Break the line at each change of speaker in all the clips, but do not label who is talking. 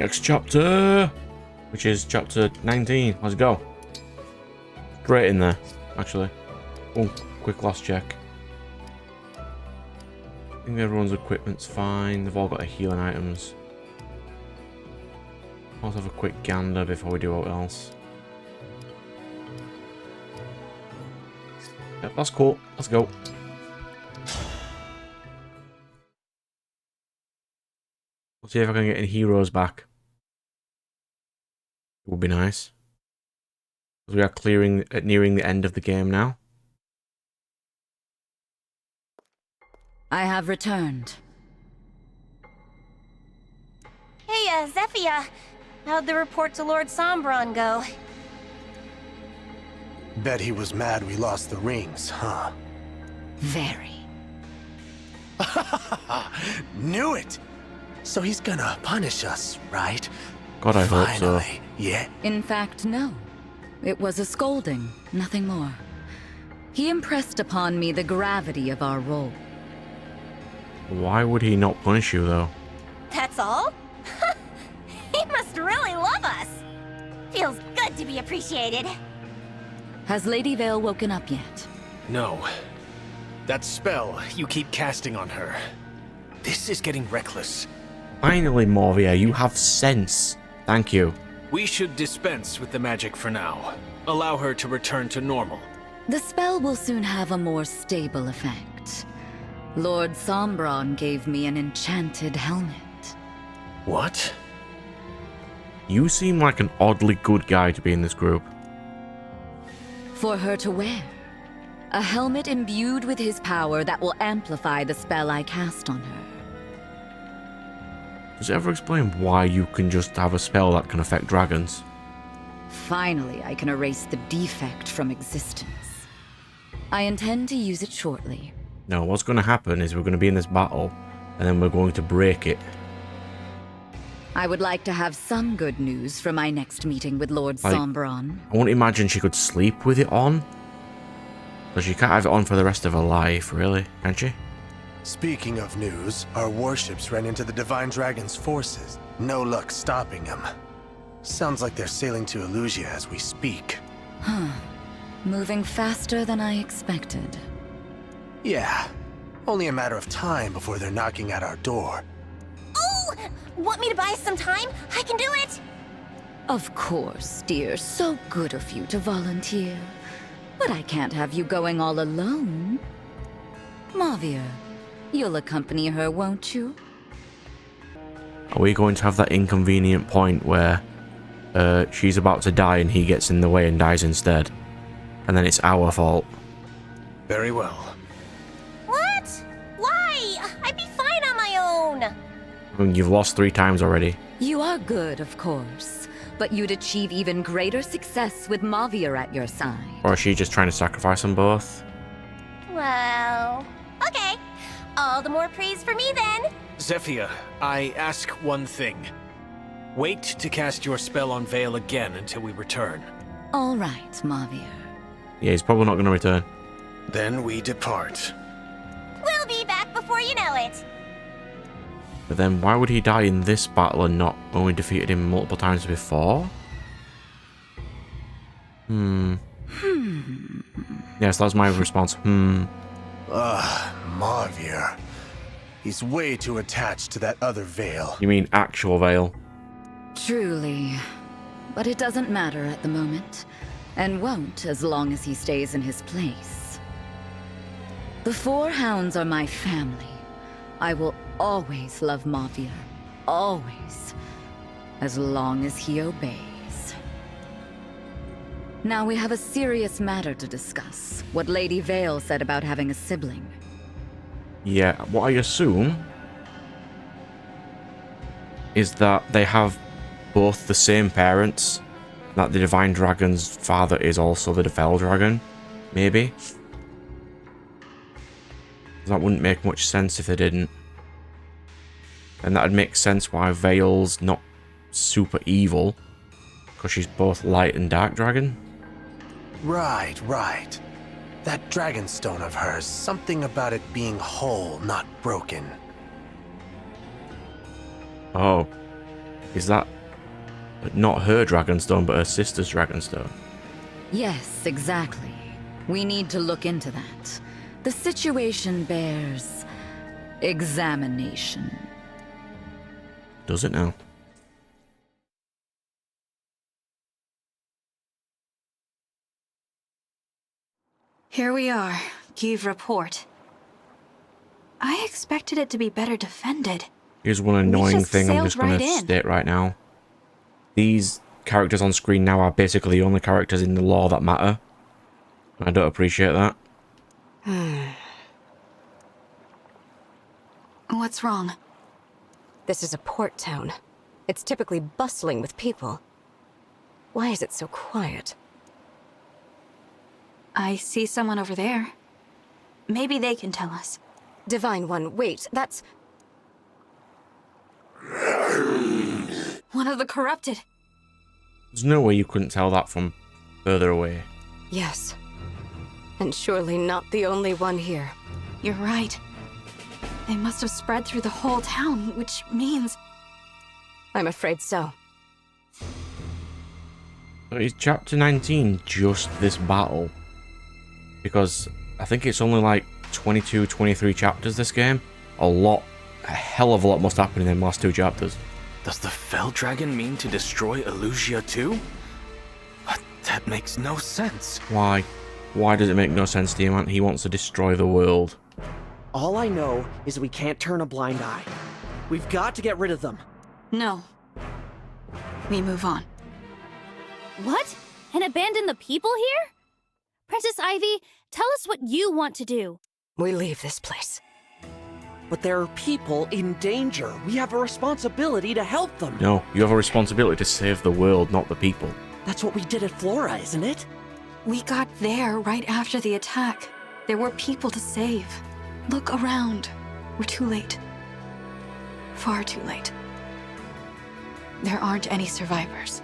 Next chapter, which is chapter 19. Let's go. Straight in there, actually. Oh, quick last check. I think everyone's equipment's fine. They've all got their healing items. Let's have a quick gander before we do what else. Yep, that's cool. Let's go. Let's see if I can get any heroes back. It would be nice. We are nearing the end of the game now.
I have returned.
Hey, Zephia. How'd the report to Lord Sombron go?
Bet he was mad we lost the rings, huh?
Very.
Knew it! So he's gonna punish us, right?
God, I hope so.
Finally, yeah?
In fact, no. It was a scolding, nothing more. He impressed upon me the gravity of our role.
Why would he not punish you, though?
That's all? He must really love us. Feels good to be appreciated.
Has Lady Vale woken up yet?
No. That spell you keep casting on her. This is getting reckless.
Finally, Morvia, you have sense. Thank you.
We should dispense with the magic for now. Allow her to return to normal.
The spell will soon have a more stable effect. Lord Sombron gave me an enchanted helmet.
What?
You seem like an oddly good guy to be in this group.
For her to wear. A helmet imbued with his power that will amplify the spell I cast on her.
Does it ever explain why you can just have a spell that can affect dragons?
Finally, I can erase the defect from existence. I intend to use it shortly.
No, what's going to happen is we're going to be in this battle, and then we're going to break it.
I would like to have some good news for my next meeting with Lord Sombron.
I won't imagine she could sleep with it on. But she can't have it on for the rest of her life, really, can she?
Speaking of news, our warships ran into the Divine Dragon's forces. No luck stopping them. Sounds like they're sailing to Elusia as we speak.
Huh. Moving faster than I expected.
Yeah. Only a matter of time before they're knocking at our door.
Oh! Want me to buy some time? I can do it!
Of course, dear. So good of you to volunteer. But I can't have you going all alone. Mavia, you'll accompany her, won't you?
Are we going to have that inconvenient point where she's about to die and he gets in the way and dies instead? And then it's our fault.
Very well.
What? Why? I'd be fine on my own.
I mean, you've lost 3 times already.
You are good, of course. But you'd achieve even greater success with Mavia at your side.
Or is she just trying to sacrifice them both?
Well, okay. All the more praise for me then.
Zephia, I ask one thing. Wait to cast your spell on Vale again until we return.
All right, Mavia.
Yeah, he's probably not going to return.
Then we depart.
We'll be back before you know it.
But then why would he die in this battle and not when we defeated him multiple times before? Yes, that's my response.
Marvier. He's way too attached to that other Vale.
You mean actual Vale?
Truly. But it doesn't matter at the moment. And won't as long as he stays in his place. The 4 hounds are my family. I will always love Mavia. Always. As long as he obeys. Now we have a serious matter to discuss. What Lady Vale said about having a sibling.
Yeah, what I assume is that they have both the same parents. That the Divine Dragon's father is also the Fell Dragon. Maybe. That wouldn't make much sense if they didn't. And that'd make sense why Vale's not super evil. Because she's both light and dark dragon.
Right. That dragonstone of hers, something about it being whole, not broken.
Oh. Is that not her Dragonstone, but her sister's Dragonstone?
Yes, exactly. We need to look into that. The situation bears examination.
Does it now?
Here we are. Give report. I expected it to be better defended.
Here's one annoying
just
thing I'm
sailed
just going
right
to
in.
state right now. These characters on screen now are basically the only characters in the lore that matter. I don't appreciate that.
What's wrong?
This is a port town. It's typically bustling with people. Why is it so quiet?
I see someone over there. Maybe they can tell us.
Divine One, wait, that's...
One of the corrupted.
There's no way you couldn't tell that from further away.
Yes. And surely not the only one here.
You're right. They must have spread through the whole town, which means...
I'm afraid so.
So is chapter 19 just this battle? Because I think it's only like 22, 23 chapters this game. A hell of a lot must happen in them last 2 chapters.
Does the Fell Dragon mean to destroy Elusia too? But that makes no sense.
Why? Why does it make no sense to you, man? He wants to destroy the world.
All I know is we can't turn a blind eye. We've got to get rid of them.
No. We move on.
What? And abandon the people here? Princess Ivy, tell us what you want to do.
We leave this place.
But there are people in danger. We have a responsibility to help them.
No, you have a responsibility to save the world, not the people.
That's what we did at Flora, isn't it?
We got there right after the attack. There were people to save. Look around. We're too late. Far too late. There aren't any survivors.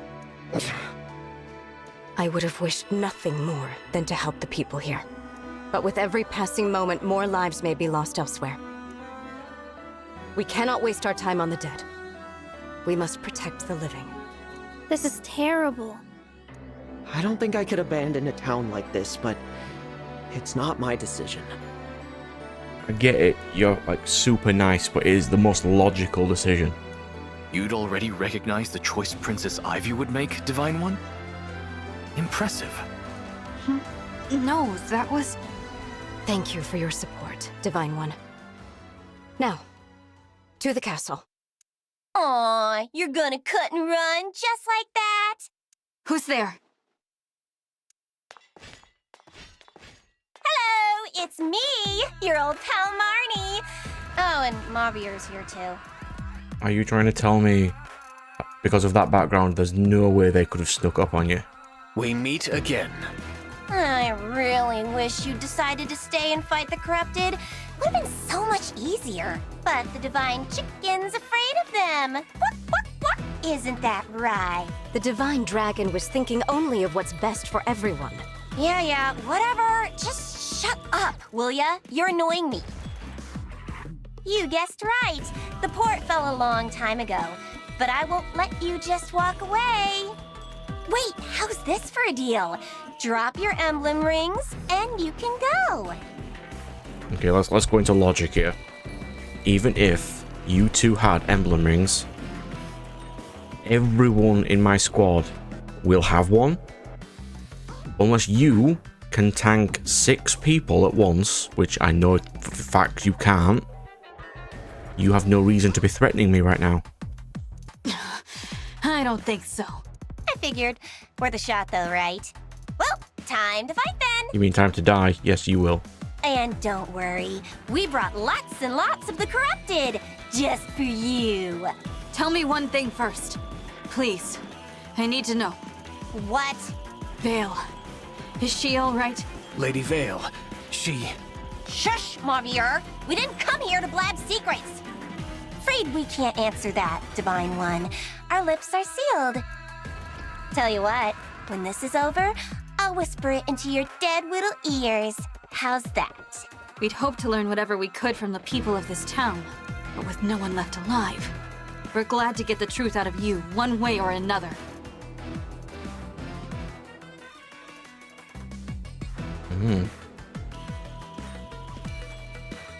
I would have wished nothing more than to help the people here. But with every passing moment, more lives may be lost elsewhere. We cannot waste our time on the dead. We must protect the living.
This is terrible.
I don't think I could abandon a town like this, but it's not my decision.
I get it, you're like super nice, but it is the most logical decision.
You'd already recognized the choice Princess Ivy would make, Divine One? Impressive.
No, that was...
Thank you for your support, Divine One. Now, to the castle.
Aw, you're gonna cut and run just like that?
Who's there?
Hello, it's me, your old pal Marnie. Oh, and Mavier's here too.
Are you trying to tell me, because of that background, there's no way they could have snuck up on you?
We meet again.
I really wish you decided to stay and fight the corrupted. Would have been so much easier. But the divine chicken's afraid of them. Quack, quack, quack. Isn't that right?
The Divine Dragon was thinking only of what's best for everyone.
Yeah, whatever. Just shut up, will ya? You're annoying me. You guessed right. The port fell a long time ago. But I won't let you just walk away. Wait, how's this for a deal? Drop your emblem rings, and you can go.
Okay, let's go into logic here. Even if you two had emblem rings, everyone in my squad will have one. Unless you can tank 6 people at once, which I know for a fact you can't, you have no reason to be threatening me right now.
I don't think so.
I figured. Worth a shot, though, right? Well, time to fight then.
You mean time to die? Yes, you will.
And don't worry, we brought lots and lots of the corrupted, just for you.
Tell me one thing first. Please. I need to know.
What?
Vale. Is she all right?
Lady Vale, she...
Shush, Mavier. We didn't come here to blab secrets. Afraid we can't answer that, Divine One. Our lips are sealed. Tell you what, when this is over, I'll whisper it into your dead little ears. How's that?
We'd hoped to learn whatever we could from the people of this town, but with no one left alive. We're glad to get the truth out of you, one way or another.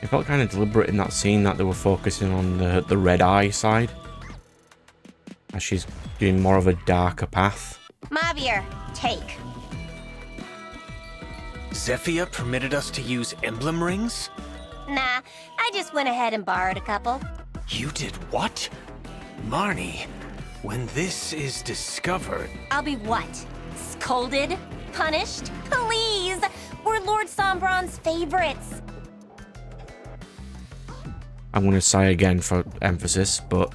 It felt kind of deliberate in that scene that they were focusing on the red eye side. As she's doing more of a darker path.
Mavir, take.
Zephyr permitted us to use emblem rings?
Nah, I just went ahead and borrowed a couple.
You did what? Marnie, when this is discovered...
I'll be what? Scolded? Punished? Please! We're Lord Sombron's favorites.
I'm going to say again for emphasis, but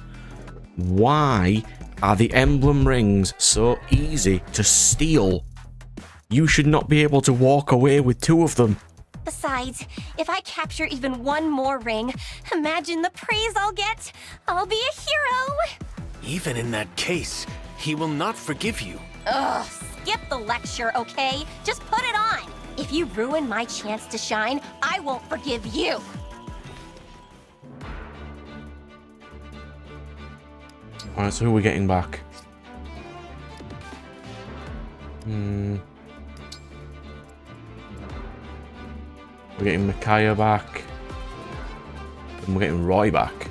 why are the emblem rings so easy to steal? You should not be able to walk away with 2 of them.
Besides, if I capture even one more ring, imagine the praise I'll get. I'll be a hero.
Even in that case, he will not forgive you.
Ugh, skip the lecture, okay? Just put it on. If you ruin my chance to shine, I won't forgive you.
Alright, so who are we getting back? We're getting Micaiah back. And we're getting Roy back.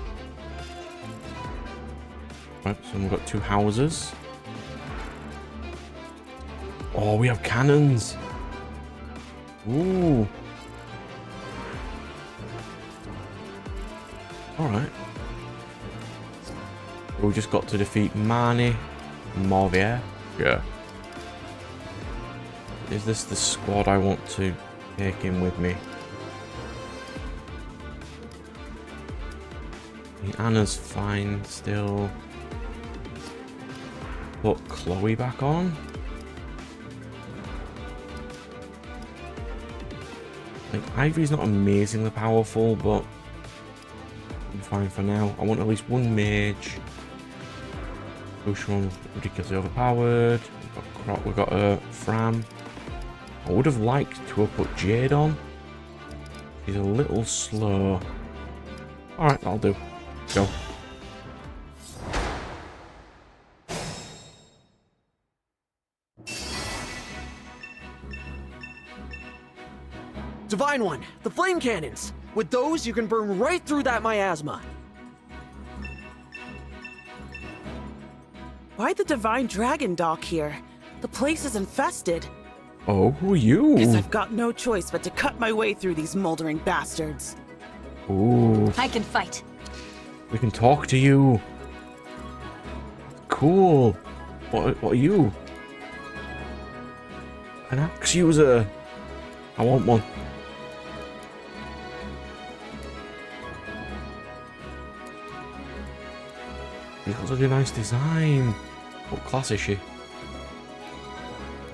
Right, so we've got 2 houses. Oh, we have cannons. Ooh. Alright. We just got to defeat Marnie. Mauvier. Yeah. Is this the squad I want to take in with me? Anna's fine still. Put Chloe back on. Like, Ivory's not amazingly powerful, but I'm fine for now. I want at least 1 mage. Boucheron ridiculously overpowered. We've got Fram. I would have liked to have put Jade on. She's a little slow. Alright, that'll do. Go.
Divine One, the flame cannons! With those, you can burn right through that miasma.
Why'd the Divine Dragon dock here? The place is infested.
Oh, who are you?
Guess I've got no choice but to cut my way through these moldering bastards.
Ooh.
I can fight.
We can talk to you. Cool. What are you? An axe user. I want one. You've got such a nice design. What class is she?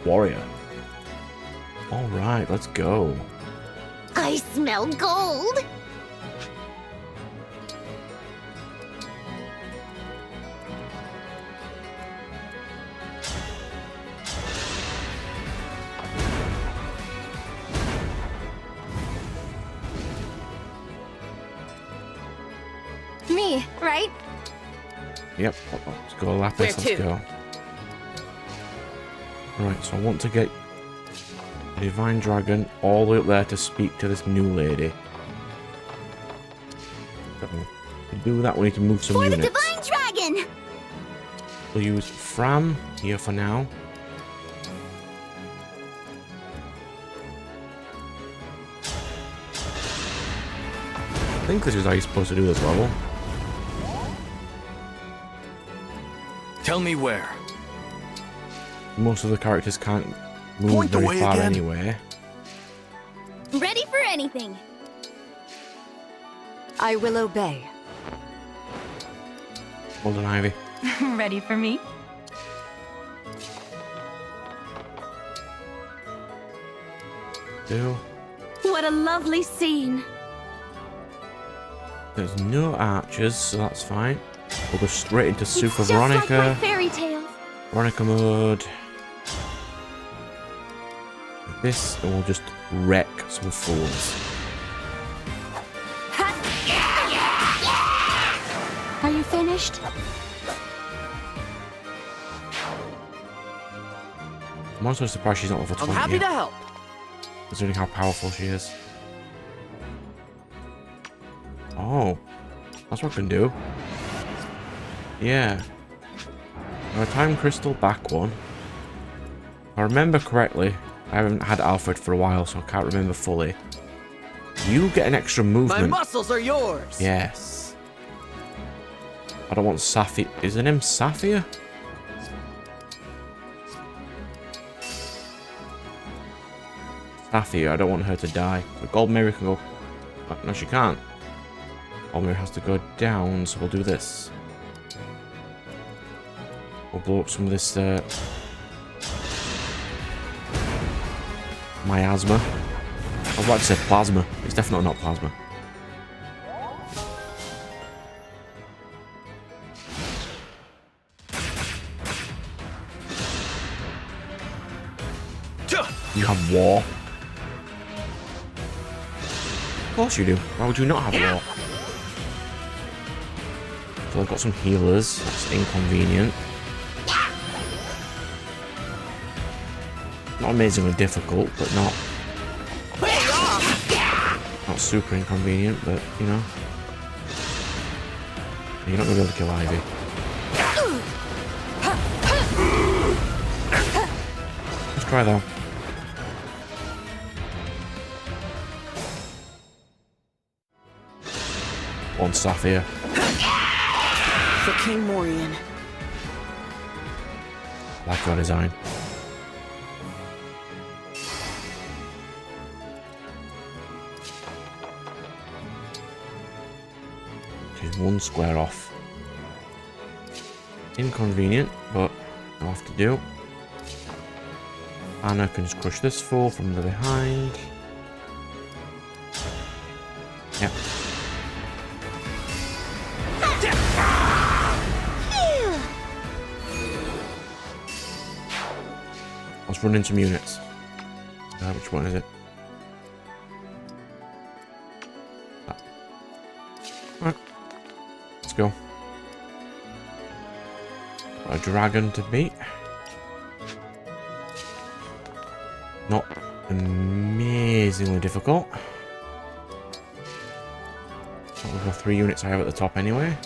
Warrior. Alright, let's go.
I smell gold. Me, right?
Yep, let's go Lapis, let's go. Right, so I want to get the Divine Dragon all the way up there to speak to this new lady. So, to do that we need to move some units.
For the Divine Dragon!
We'll use Fram here for now. I think this is how you're supposed to do this level.
Tell me where.
Most of the characters can't move
Point the
very
way
far
again.
anyway.
Ready for anything.
I will obey.
Well done, Ivy.
Ready for me?
Do.
What a lovely scene.
There's no archers, so that's fine. We'll go straight into Super
It's just like
Veronica.
my fairy tales.
Veronica mode. Like this, and we'll just wreck some fools.
Are you finished?
finished?
I'm also surprised she's not level 20
I'm happy
yet,
to help.
considering how powerful she is. Oh, that's what I can do. Yeah. A time crystal back one. If I remember correctly, I haven't had Alfred for a while, so I can't remember fully. You get an extra movement.
My muscles are yours.
Yes. I don't want Sapphire. Is her name Sapphire? Sapphire, I don't want her to die. The Gold Mirror can go... Oh, no, she can't. Gold Mirror has to go down, so we'll do this. We'll blow up some of this... miasma. I was about to say plasma. It's definitely not plasma. You have war. Of course you do. Why would you not have war? So I've got some healers. That's inconvenient. Not amazingly difficult, but not super inconvenient, but you know. You're not gonna be able to kill Ivy. Let's try though. One Sapphire.
For King Morian.
Like your design. Okay, one square off. Inconvenient, but I'll have to do. Anna can just crush this fool from the behind. Yep. Let's run into some units. Which one is it? Alright. Let's go. Got a dragon to beat. Not amazingly difficult. Not with the 3 units I have at the top anyway.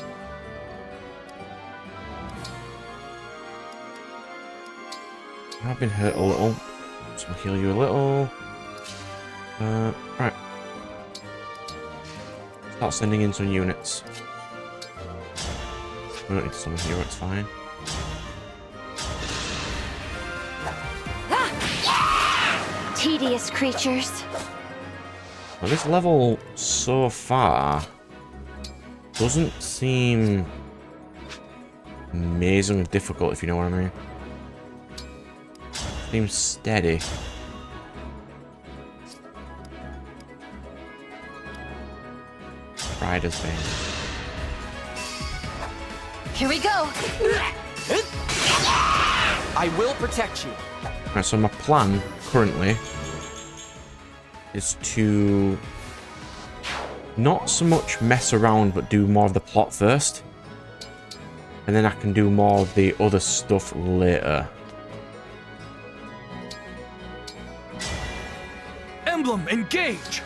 I've been hurt a little, so I'll heal you a little. Right. Start sending in some units. We don't need to summon here, it's fine.
Tedious creatures.
Well, this level so far doesn't seem amazingly difficult, if you know what I mean. Seems steady. Rider's Bane.
Here we go.
I will protect you.
Right, so my plan currently is to not so much mess around, but do more of the plot first. And then I can do more of the other stuff later.
Emblem, engage!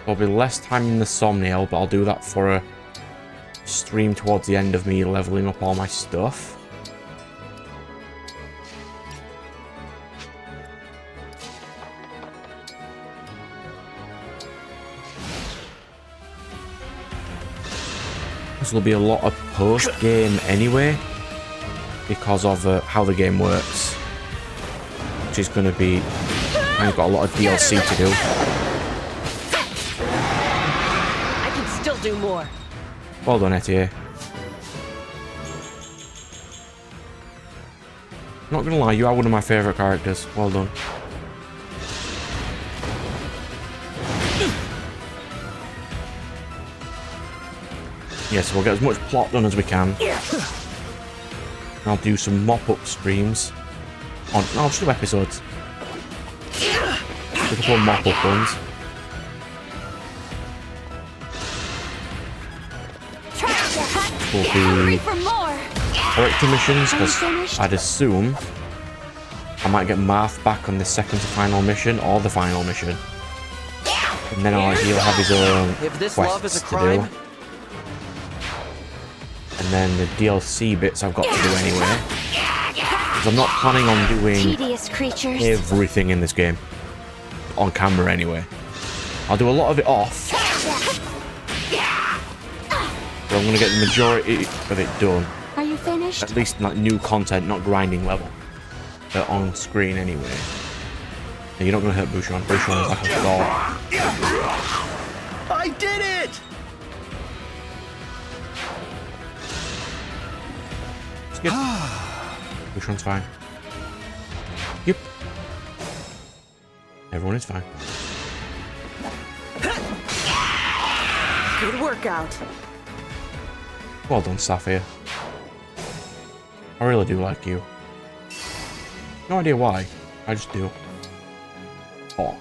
There'll be less time in the thumbnail, but I'll do that for a stream towards the end of me leveling up all my stuff. This will be a lot of post-game anyway, because of how the game works, which is going to be... I've got a lot of DLC to do.
I can still do more.
Well done, Etier. Not gonna lie, you are one of my favourite characters. Well done. Yes, we'll get as much plot done as we can. I'll do some mop-up streams. I'll just do episodes. A couple of mop-up ones. will
Hungry
be
for more.
character missions,
Are you
because
finished?
I'd assume I might get Marth back on the second to final mission or the final mission. And then he'll have his own
If this love is
quests
a
to
crime,
do. And then the DLC bits I've got to do anyway. Because I'm not planning on doing
Tedious creatures.
everything in this game. On camera anyway. I'll do a lot of it off. But I'm going to get the majority of it done.
Are you finished?
At least like new content, not grinding level. On screen anyway. And you're not going to hurt Bouchon. Bouchon is like a doll.
I did it!
Skip. Bouchon's fine. Yep. Everyone is fine.
Good workout.
Well done, Sapphire. I really do like you. No idea why. I just do. Talk.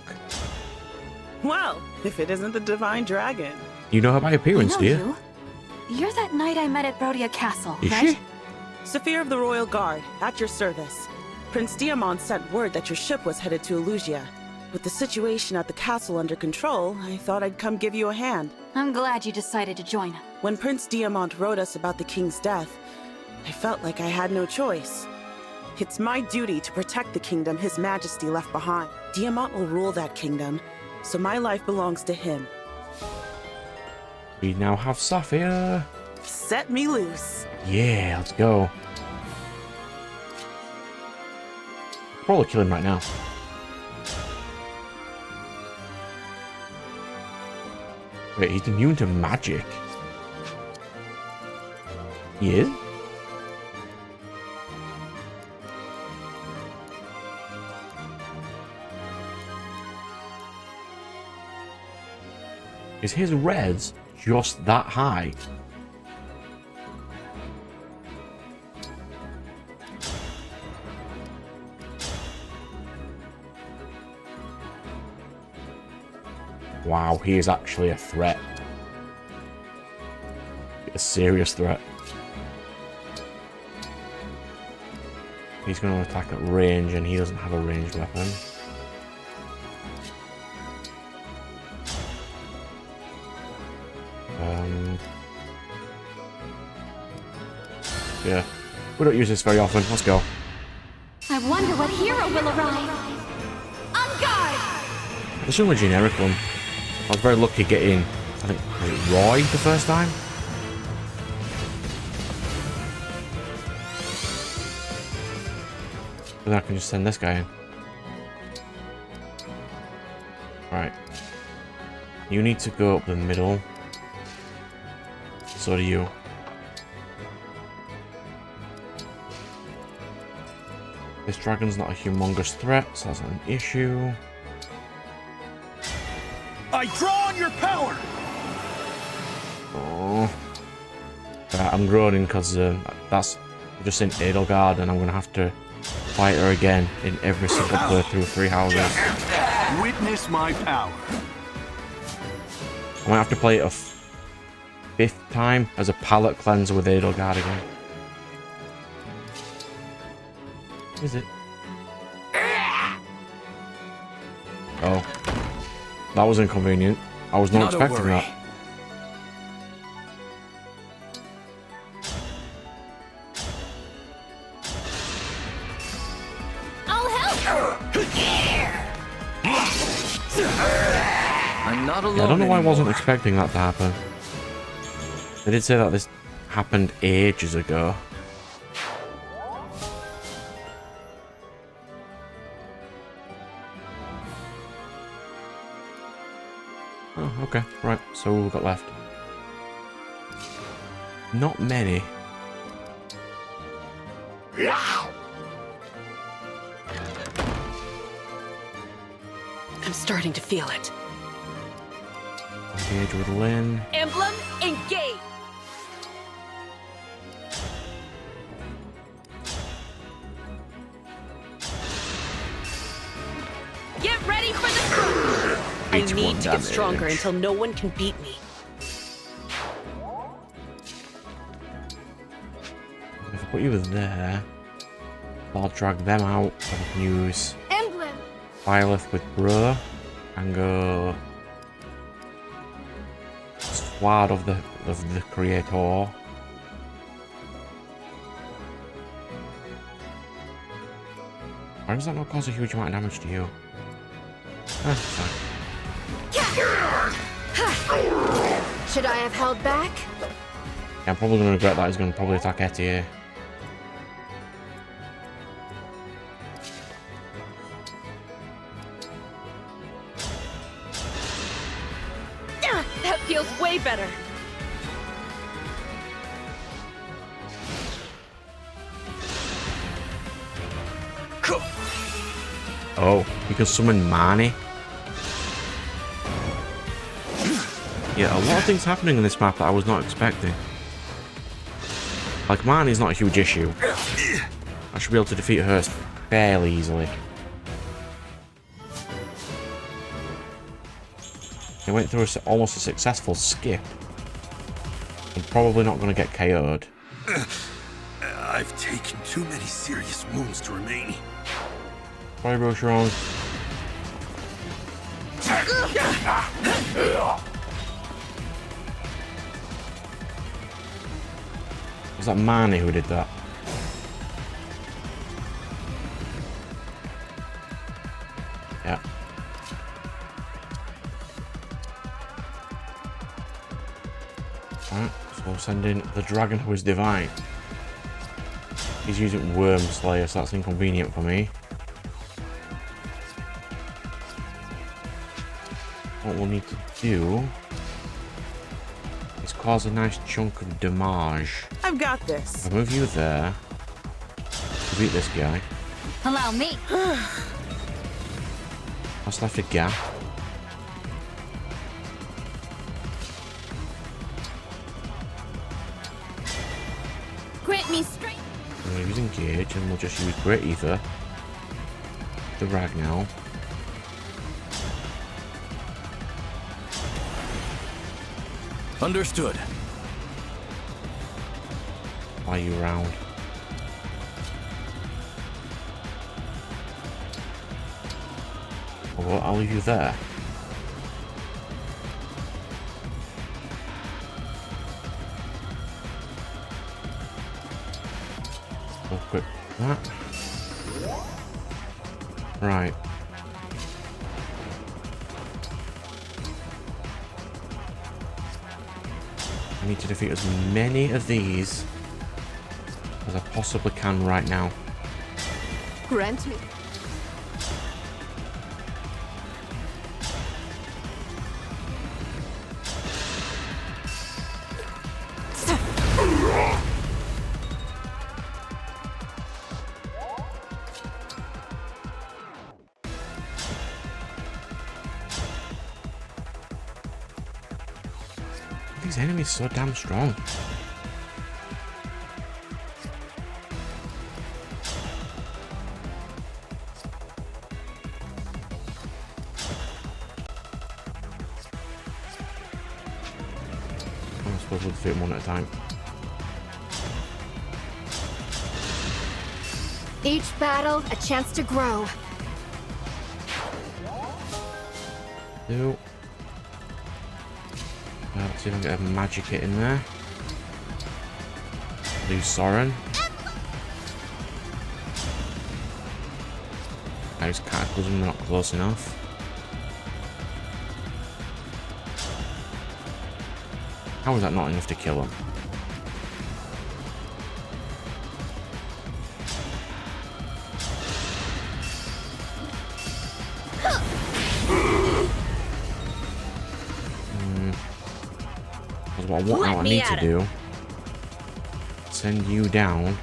Well, if it isn't the Divine Dragon.
You know her by appearance, do you?
You're that knight I met at Brodia Castle,
Is
right?
she?
Saphir of the Royal Guard, at your service. Prince Diamond sent word that your ship was headed to Elusia. With the situation at the castle under control, I thought I'd come give you a hand.
I'm glad you decided to join him.
When Prince Diamond wrote us about the king's death, I felt like I had no choice. It's my duty to protect the kingdom His Majesty left behind. Diamond will rule that kingdom, so my life belongs to him.
We now have Sapphire.
Set me loose.
Yeah, let's go. Probably kill him right now. Wait, he's immune to magic. He is? Is his reds just that high? Wow, he is actually a threat. A serious threat. He's going to attack at range and he doesn't have a ranged weapon. Yeah, we don't use this very often. Let's go.
I wonder what hero will arrive. On guard!
It's only a generic one. I was very lucky getting, I think, was it Roy the first time? Then I can just send this guy in. Right. You need to go up the middle. So do you. This dragon's not a humongous threat, so that's not an issue.
I draw on your power!
Oh. Right, I'm groaning because that's just in Edelgard and I'm going to have to fight her again in every single playthrough 3 houses.
Witness my power.
I might have to play it a 5th time as a palate cleanser with Edelgard again. Is it? Oh. That was inconvenient. I was not expecting that.
I'll help!
I'm not alone.
Yeah, I don't know why I wasn't
anymore.
expecting that to happen. They did say that this happened ages ago. Oh, okay. Right, so we've got left. Not many.
I'm starting to feel it.
Engage with Lynn.
Emblem, engage! Get ready for the struggle!
I
81
need to get stronger
damage.
until no one can beat me.
put you there. I'll drag them out. I can use
Emblem.
Byleth with Bro and go Sword of the Creator. Why does that not cause a huge amount of damage to you? Ah, fine.
Should I have held back?
Yeah, I'm probably going to regret that. He's going to probably attack Etty here.
That feels way better.
Oh, you can summon Marnie. Yeah, a lot of things happening in this map that I was not expecting. Like, Marnie's not a huge issue. I should be able to defeat her fairly easily. I went through almost a successful skip. I'm probably not going to get KO'd.
I've taken too many serious wounds to remain.
Sorry, bro, Sharon. Was that Marnie who did that? Yeah. Alright, so we'll send in the dragon who is divine. He's using Worm Slayer, so that's inconvenient for me. What we'll need to do is cause a nice chunk of damage.
I've got this.
I'll move you there to beat this guy.
Allow me.
That's left a gap.
Grant me strength.
I'm going to use Engage and we'll just use Great Ether. The Rag now.
Understood.
Fly you around. Well, I'll leave you there. I'll equip that. Right. I need to defeat as many of these as I possibly can right now.
Grant me.
These enemies are so damn strong. I suppose we'll defeat them one at a time.
Each battle, a chance to grow.
Do. Let's see if I can get a magic hit in there. Lose Soren. Nice Cataclysm, not close enough. How is that not enough to kill him? What I need to do, send you down,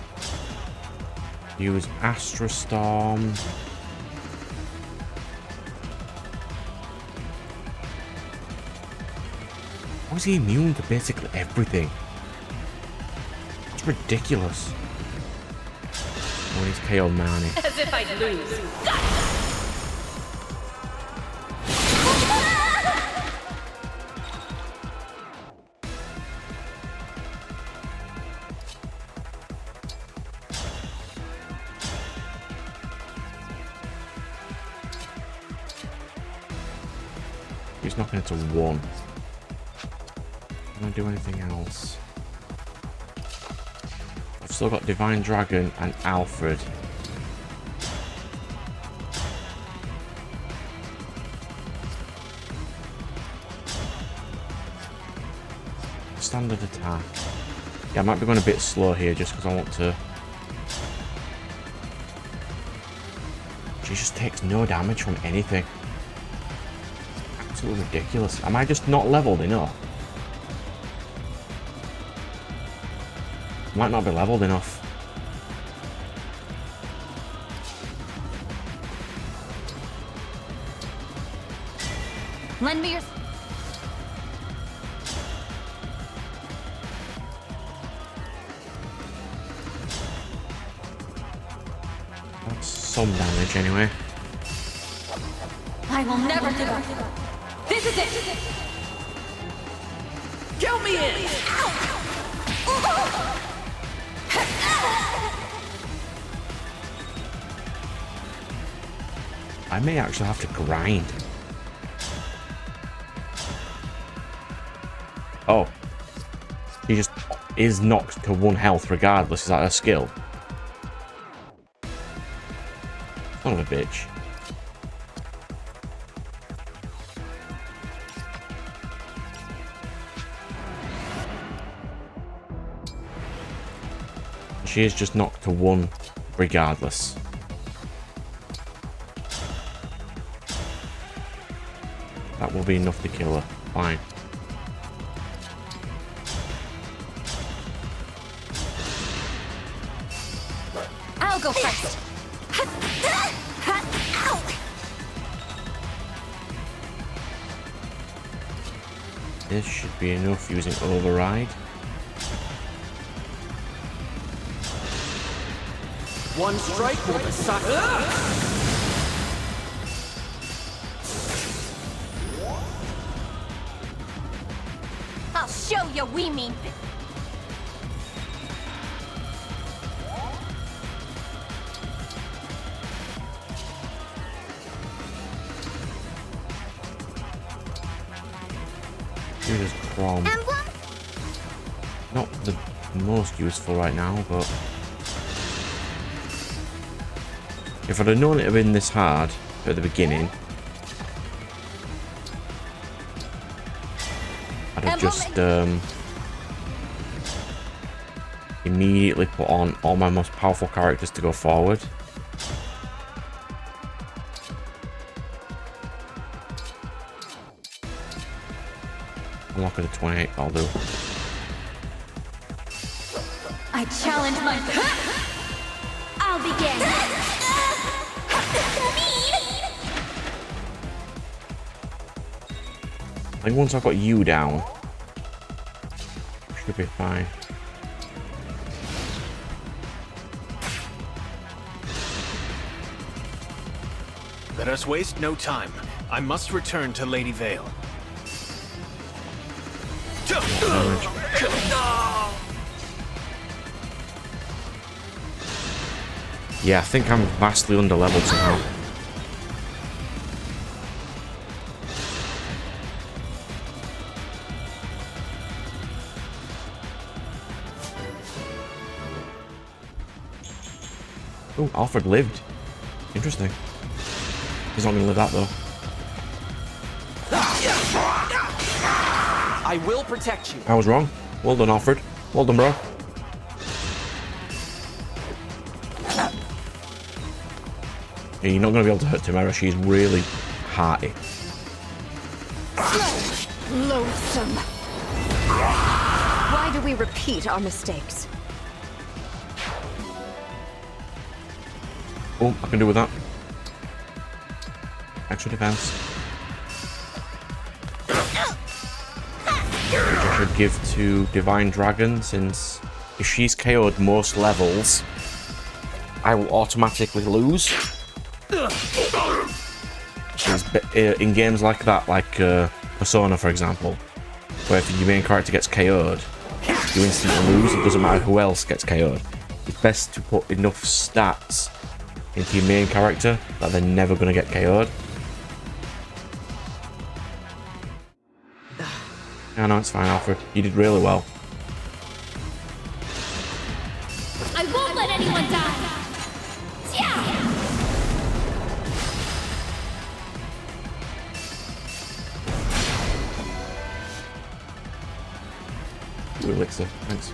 use Astra Storm, how is he immune to basically everything? It's ridiculous. Oh, he's KO Marnie.
As if I'd lose.
He's knocking it to 1. Can I do anything else? I've still got Divine Dragon and Alfred. Standard attack. Yeah, I might be going a bit slow here just because I want to... She just takes no damage from anything. Absolutely ridiculous. Am I just not leveled enough? Might not be leveled enough.
Lend me your...
That's some damage anyway.
I will never give up. This is it!
Count me in!
I may actually have to grind. Oh. She just is knocked to 1 health regardless. Is that her skill? Son of a bitch. She is just knocked to 1 regardless. That will be enough to kill her. Fine.
I'll go first.
This should be enough using override.
One strike will decide.
I'll show you we mean it.
Here's Crom.
Emblem?
Not the most useful right now, but if I'd have known it had been this hard at the beginning, I'd have just immediately put on all my most powerful characters to go forward. Unlock it at 28, I'll do.
I challenge my...
I'll begin.
I think once I've got you down, should be fine.
Let us waste no time. I must return to Lady Vale.
Damage. Yeah, I think I'm vastly underleveled somehow. Oh, Alfred lived. Interesting. He's not gonna live that though.
I will protect you.
I was wrong. Well done, Alfred. Well done, bro. Yeah, you're not gonna be able to hurt Tamara. She's really hearty.
Loathsome. Why do we repeat our mistakes?
Oh, I can do with that. Extra defense. Which I should give to Divine Dragon, since if she's KO'd most levels, I will automatically lose. In games like that, like Persona for example, where if your main character gets KO'd, you instantly lose. It doesn't matter who else gets KO'd. It's best to put enough stats into your main character that they're never going to get KO'd. Yeah, no, it's fine, Alfred. You did really well.
I won't let anyone die! Yeah!
Ooh, elixir. Thanks.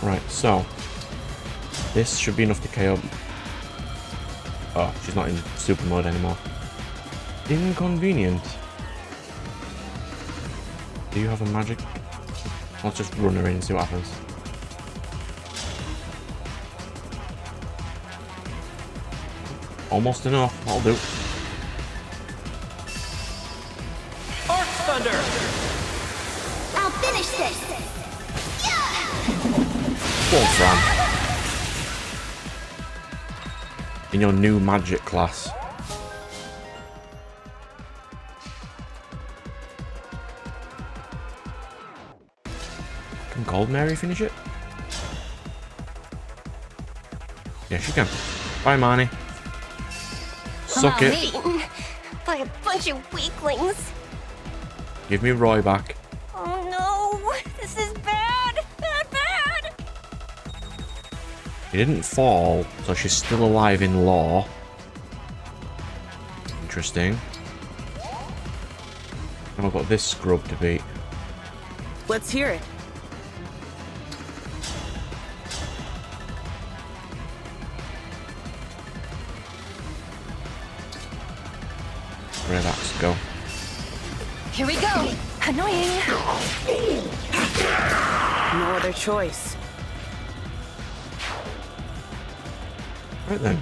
Right, so this should be enough to KO. Oh, she's not in super mode anymore. Inconvenient. Do you have a magic? Let's just run her in and see what happens. Almost enough. That'll do.
Arc Thunder!
I'll finish this!
Go on, Fran. In your new magic class. Can Gold Mary finish it? Yeah, she can. Bye, Marnie. Suck it.
Beaten by a bunch of weaklings.
Give me Roy back.
Oh no, this is bad, bad, bad.
She didn't fall, so she's still alive in law. Interesting. And I've got this scrub to beat.
Let's hear it.
Brave Axe, go.
Here we go. Annoying.
No other choice.
Right then.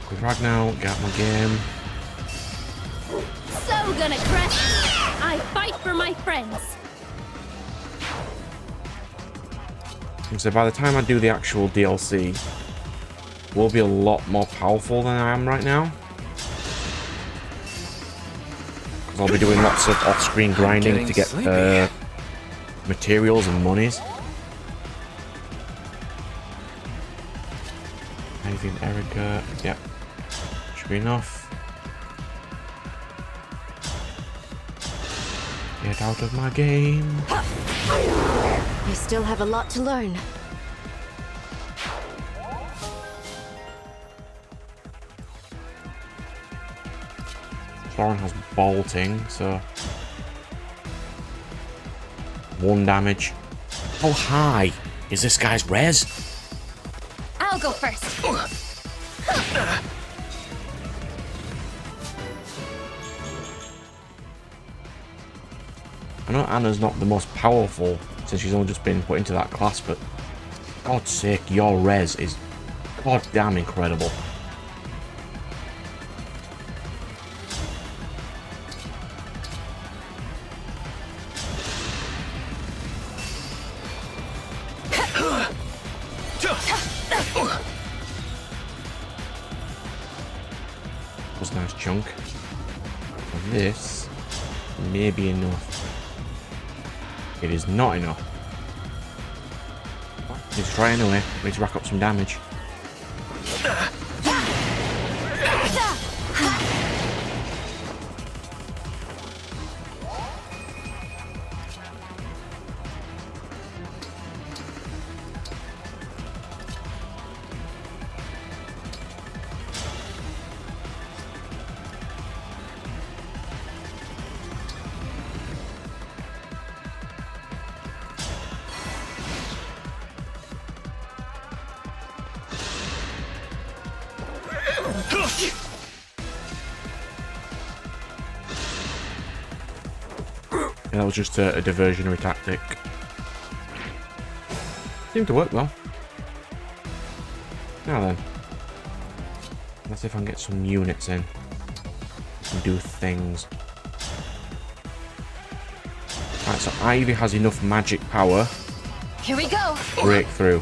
Quick rag now, get out my game.
So gonna crush you! I fight for my friends!
So by the time I do the actual DLC, we'll be a lot more powerful than I am right now. Because I'll be doing lots of off-screen grinding to get materials and monies. Anything, Erica? Yep. Should be enough. Get out of my game.
You still have a lot to learn.
Lauren has bolting, so 1 damage. How high is this guy's res?
I'll go first!
I know Anna's not the most powerful since she's only just been put into that class, but God's sake, your res is goddamn incredible. That was a nice chunk. And this may be enough. It is not enough. Let's try anyway. We need to rack up some damage. Yeah, that was just a diversionary tactic. Seemed to work well. Now then. Let's see if I can get some units in. And do things. Right, so Ivy has enough magic power.
Here we go!
Break through.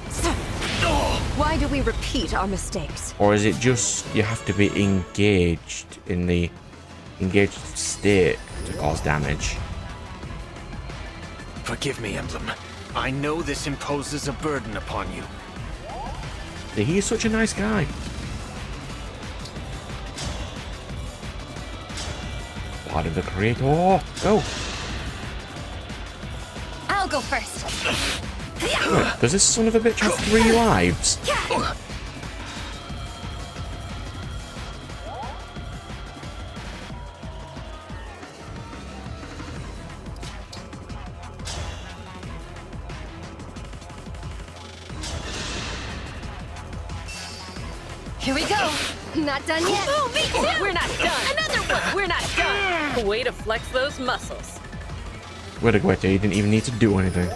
Why do we repeat our mistakes?
Or is it just you have to be engaged in the engaged state to cause damage?
Forgive me, Emblem. I know this imposes a burden upon you.
He is such a nice guy. Blood of the Creator. Go.
I'll go first.
Wait, does this son of a bitch have 3 lives?
Here we go. Not done yet.
Oh, me too.
We're not done. Another one. We're not done. Way to flex those muscles.
Where'd he didn't even need to do anything.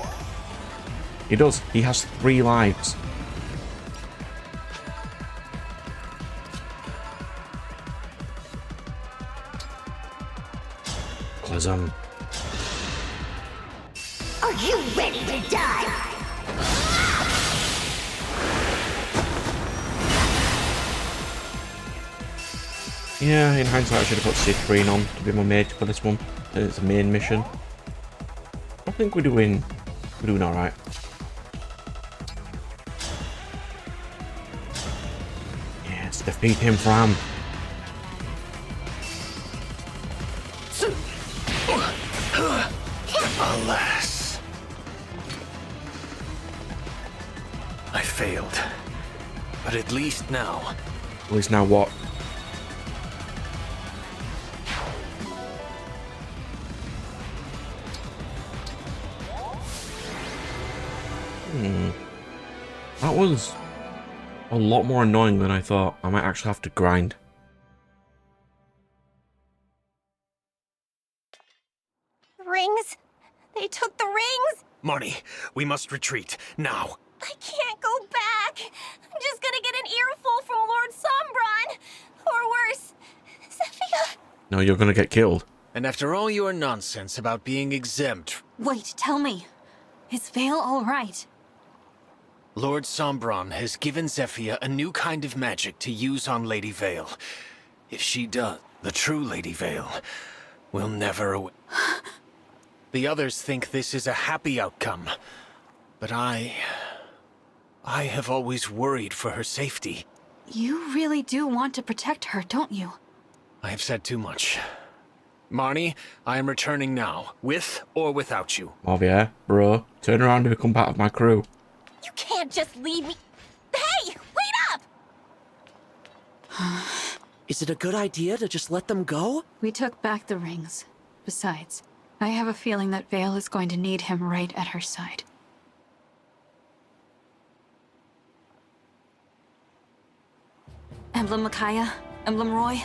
He does. He has 3 lives. Clism.
Are you ready to die?
Yeah, in hindsight I should have put Citrine on to be my mate for this one. It's a main mission. I think we're doing alright. Yes, defeat him, Fram.
Alas. I failed. But at least now...
At least now what? That was a lot more annoying than I thought. I might actually have to grind.
Rings? They took the rings?
Marnie, we must retreat, now.
I can't go back. I'm just gonna get an earful from Lord Sombron. Or worse, Zephyr.
No, you're gonna get killed.
And after all your nonsense about being exempt...
Wait, tell me. Is Vale all right?
Lord Sombron has given Zephyr a new kind of magic to use on Lady Vale. If she does, the true Lady Vale will never away. The others think this is a happy outcome, but I have always worried for her safety.
You really do want to protect her, don't you?
I have said too much. Marnie, I am returning now, with or without you.
Javier, bro, turn around and become part of my crew.
You can't just leave me. Hey, wait up!
Is it a good idea to just let them go?
We took back the rings. Besides, I have a feeling that Vale is going to need him right at her side. Emblem Micaiah, Emblem Roy.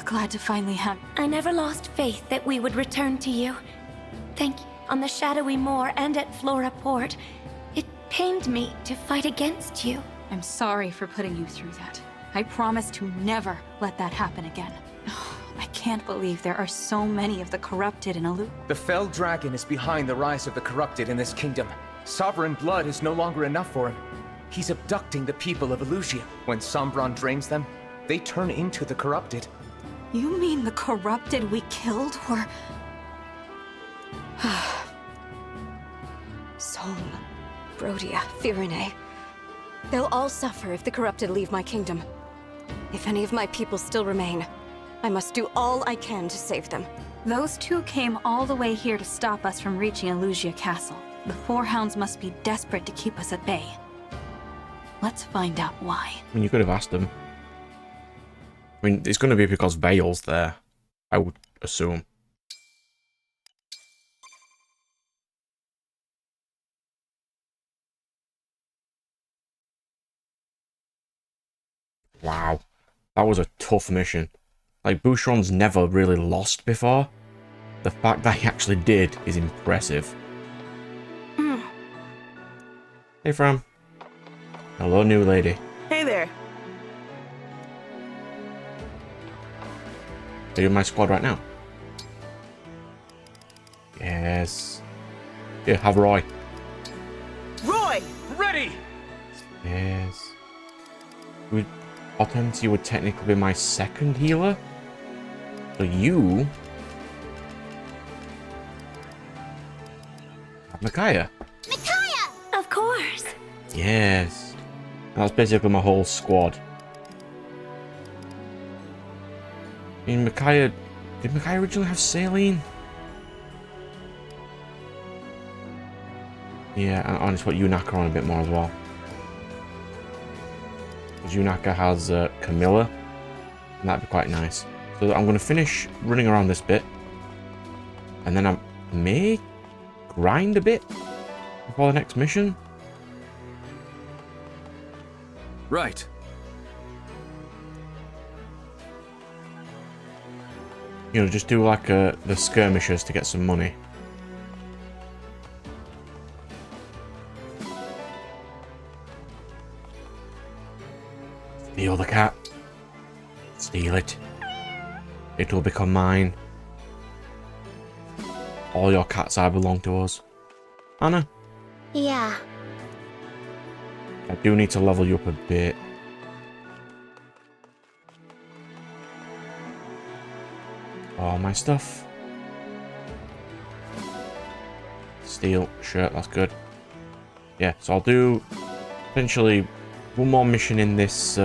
Glad to finally have...
I never lost faith that we would return to you. Thank you. On the Shadowy Moor and at Flora Port, it pained me to fight against you.
I'm sorry for putting you through that. I promise to never let that happen again. I can't believe there are so many of the corrupted in Alu.
The fell dragon is behind the rise of the corrupted in this kingdom. Sovereign blood is no longer enough for him. He's abducting the people of Elusia. When Sombron drains them, they turn into the corrupted.
You mean the corrupted we killed were...
Sol, Brodia, Firine. They'll all suffer if the corrupted leave my kingdom. If any of my people still remain, I must do all I can to save them.
Those two came all the way here to stop us from reaching Elusia Castle. The Four Hounds must be desperate to keep us at bay. Let's find out why.
I mean, you could have asked them. I mean, it's going to be because Vale's there, I would assume. Wow. That was a tough mission. Like, Boucheron's never really lost before. The fact that he actually did is impressive. Hey, Fram. Hello, new lady.
Hey there.
Are you in my squad right now? Yes. Here, have Roy.
Roy!
Ready!
Yes. Hortensia would technically be my second healer. So you... Micaiah.
Micaiah!
Of course.
Yes. That's basically my whole squad. I mean, Micaiah... Did Micaiah originally have saline? Yeah, and honestly, put Yunaka on a bit more as well. Because Yunaka has Camilla. And that'd be quite nice. So I'm going to finish running around this bit. And then I may grind a bit before the next mission.
Right.
You know, just do like the skirmishers to get some money. Steal the cat. Steal it. It will become mine. All your cat's eye belong to us. Anna?
Yeah.
I do need to level you up a bit. All my stuff. Steel shirt, that's good. Yeah, so I'll do potentially one more mission in this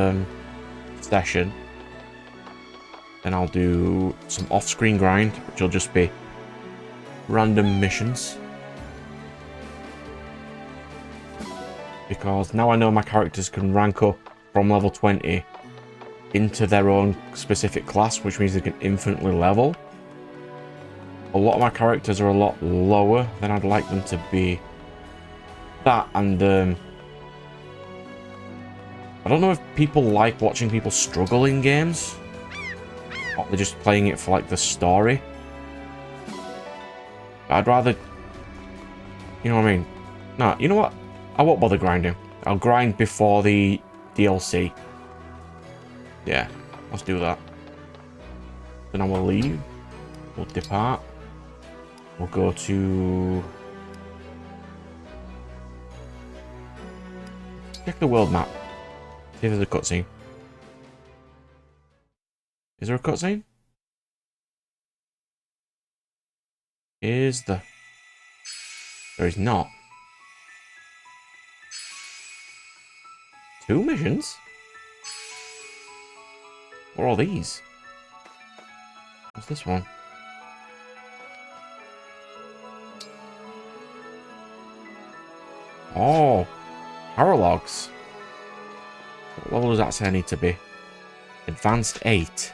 session. Then I'll do some off-screen grind, which will just be random missions. Because now I know my characters can rank up from level 20 into their own specific class, which means they can infinitely level. A lot of my characters are a lot lower than I'd like them to be. That and I don't know if people like watching people struggle in games, or they're just playing it for like the story. But I'd rather, you know what I mean? Nah, you know what? I won't bother grinding. I'll grind before the DLC. Yeah, let's do that. Then I will leave. We'll depart. We'll go to... Check the world map. See if there's a cutscene. Is there a cutscene? Is there? There is not. 2 missions? What are all these? What's this one? Oh, paralogs. What level does that say I need to be? Advanced 8.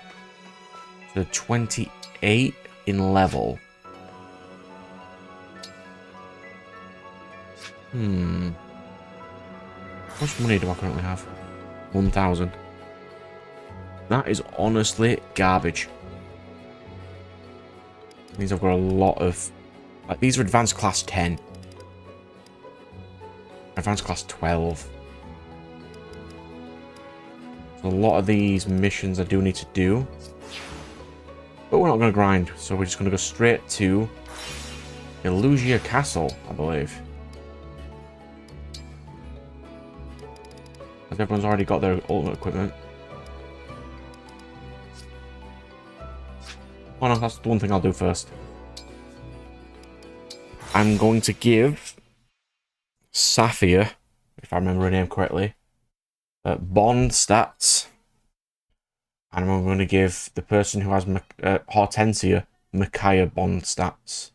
So 28 in level. How much money do I currently have? 1,000. That is honestly garbage. It means I've got a lot of... Like, these are advanced class 10. Advanced class 12. So a lot of these missions I do need to do. But we're not going to grind, so we're just going to go straight to Illusia Castle, I believe. Because everyone's already got their ultimate equipment. Oh no, that's the one thing I'll do first. I'm going to give Saphir, if I remember her name correctly, bond stats. And I'm going to give the person who has Hortensia Micaiah bond stats.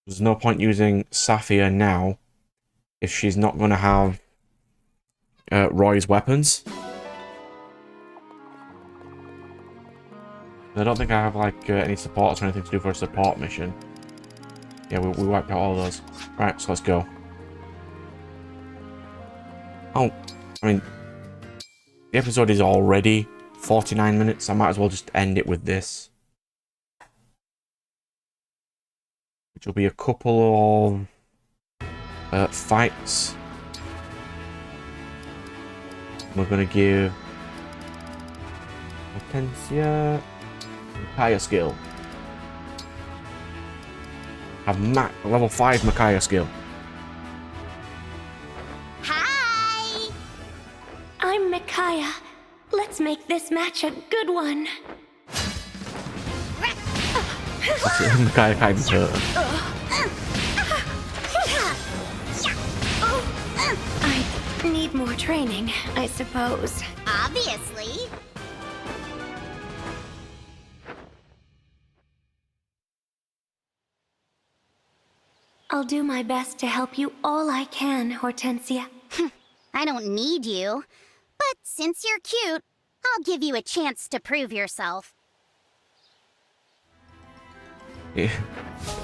There's no point using Saphir now if she's not going to have Roy's weapons. I don't think I have like any supports or anything to do for a support mission. Yeah, we wiped out all those. Right, so let's go. Oh, I mean, the episode is already 49 minutes. I might as well just end it with this. Which will be a couple of fights. We're going to give Hortensia Micaiah skill. Have level 5 Micaiah skill.
Hi! I'm Micaiah. Let's make this match a good one.
Micaiah kind of hurt.
Need more training, I suppose.
Obviously.
I'll do my best to help you all I can, Hortensia.
I don't need you. But since you're cute, I'll give you a chance to prove yourself.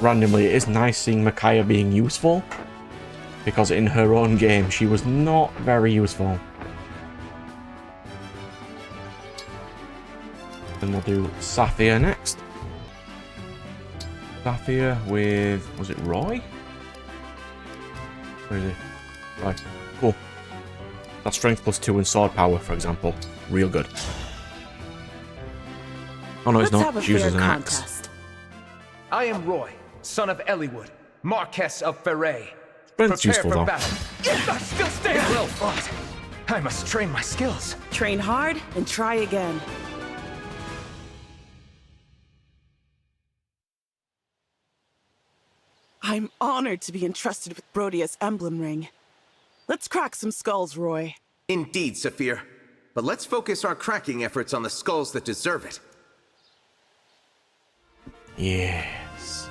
Randomly, it is nice seeing Micaiah being useful, because in her own game, she was not very useful. Then we'll do Saphir next. Saphir with... was it Roy? Where is he? Right, cool. That's strength +2 and sword power, for example. Real good. Oh no, it's
Let's
not.
have a
She uses
fair
an axe.
contest.
I am Roy, son of Eliwood, Marquess of Ferre.
Strength's
Prepare
useful
for
though.
battle. I still stand well fought. I must train my skills.
Train hard and try again. I'm honored to be entrusted with Brodia's emblem ring. Let's crack some skulls, Roy.
Indeed, Saphir. But let's focus our cracking efforts on the skulls that deserve it.
Yes.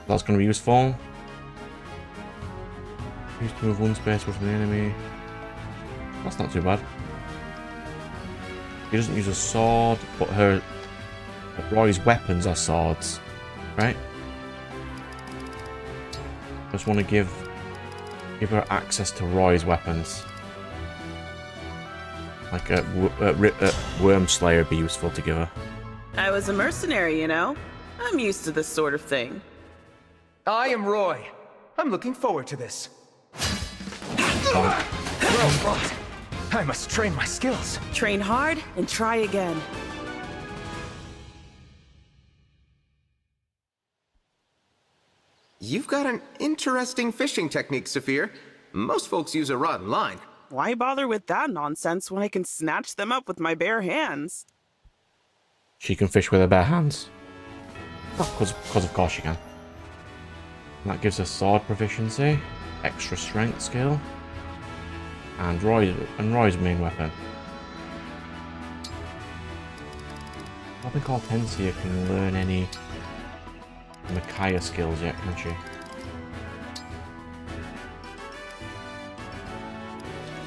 That's going to be useful. Use to move one space with an enemy. That's not too bad. He doesn't use a sword, but Roy's weapons are swords, right? Just want to give her access to Roy's weapons. Like a Worm Slayer would be useful to give her.
I was a mercenary, you know? I'm used to this sort of thing.
I am Roy. I'm looking forward to this. Well fought. I must train my skills.
Train hard and try again.
You've got an interesting fishing technique, Saphir. Most folks use a rod and line.
Why bother with that nonsense when I can snatch them up with my bare hands?
She can fish with her bare hands. Because of course she can. That gives her sword proficiency, extra strength skill, and Roy's main weapon. I don't think Hortensia can learn any Micaiah skills yet, can she?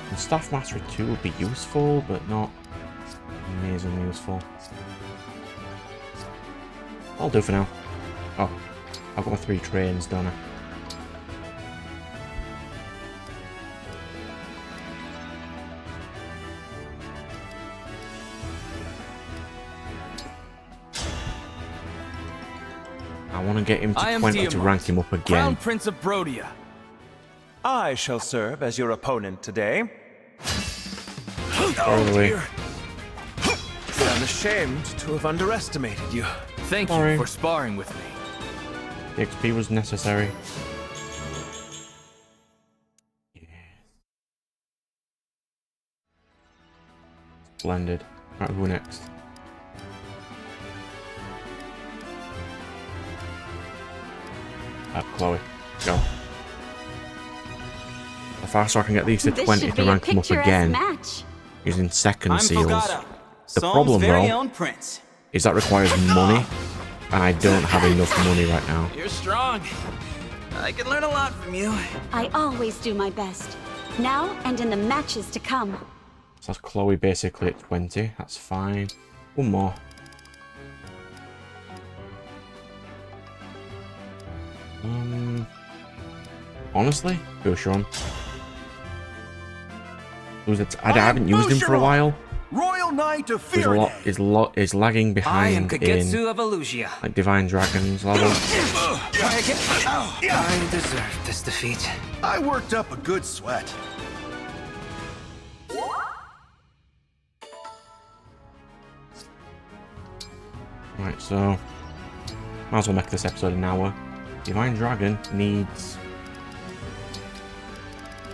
And Staff Mastery 2 would be useful, but not amazingly useful. I'll do for now. Oh, I've got my 3 trains, don't I? I want to get him to 20 to rank him up again.
Crown Prince of Brodia. I shall serve as your opponent today.
Oh dear.
I'm ashamed to have underestimated you. Thank you for sparring with me.
The XP was necessary. Yes. Splendid. Right, who next? Chloe. Go. The faster I can get these to 20 to rank them up again using second seals. The problem though is that requires money, and I don't have enough money right now.
You're strong. I can learn a lot from you.
I always do my best. Now and in the matches to come.
So that's Chloe basically at 20. That's fine. One more. Honestly, Boucheron. I haven't used him for a while.
Royal Knight of
There's a lot is lagging behind in
Kagetsu of Elusia.
like Divine Dragons level.
I deserve this defeat.
I worked up a good sweat.
Right, so might as well make this episode an hour. Divine Dragon needs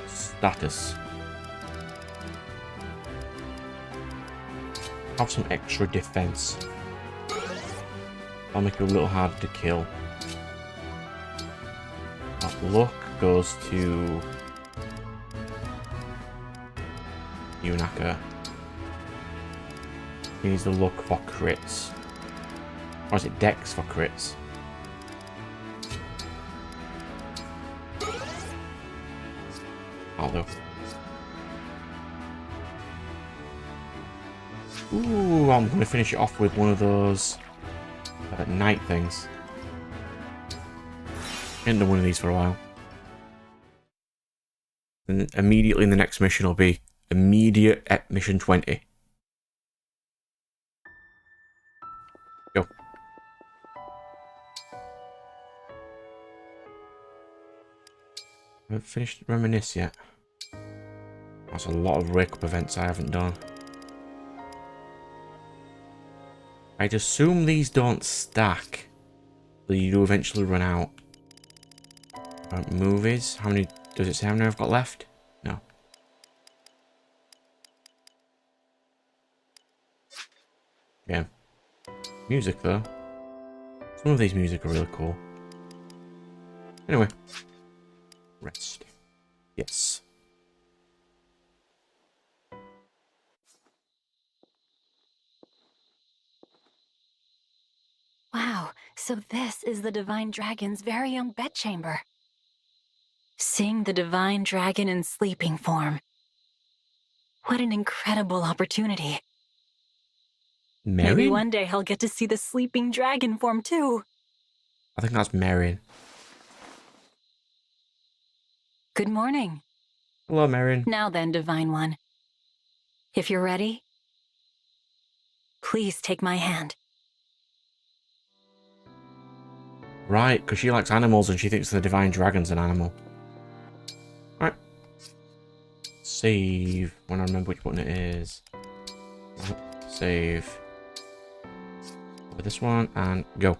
status. Have some extra defense. I'll make it a little harder to kill. That luck goes to Yunaka. He needs the luck for crits. Or is it dex for crits? I'll do. Ooh, I'm going to finish it off with one of those night things. Ain't done one of these for a while. And immediately in the next mission will be immediate at mission 20. Go. I haven't finished Reminisce yet. That's a lot of wake up events I haven't done. I'd assume these don't stack. So you do eventually run out. Movies? How many does it say how many I've got left? No. Yeah. Music though. Some of these music are really cool. Anyway. Rest. Yes.
Wow, so this is the Divine Dragon's very own bedchamber. Seeing the Divine Dragon in sleeping form. What an incredible opportunity.
Marion?
Maybe one day I'll get to see the sleeping dragon form too.
I think that's Marion.
Good morning.
Hello, Marion.
Now then, Divine One. If you're ready, please take my hand.
Right, because she likes animals and she thinks the Divine Dragon's an animal. Right. Save. When I remember which button it is. Save. With this one and go.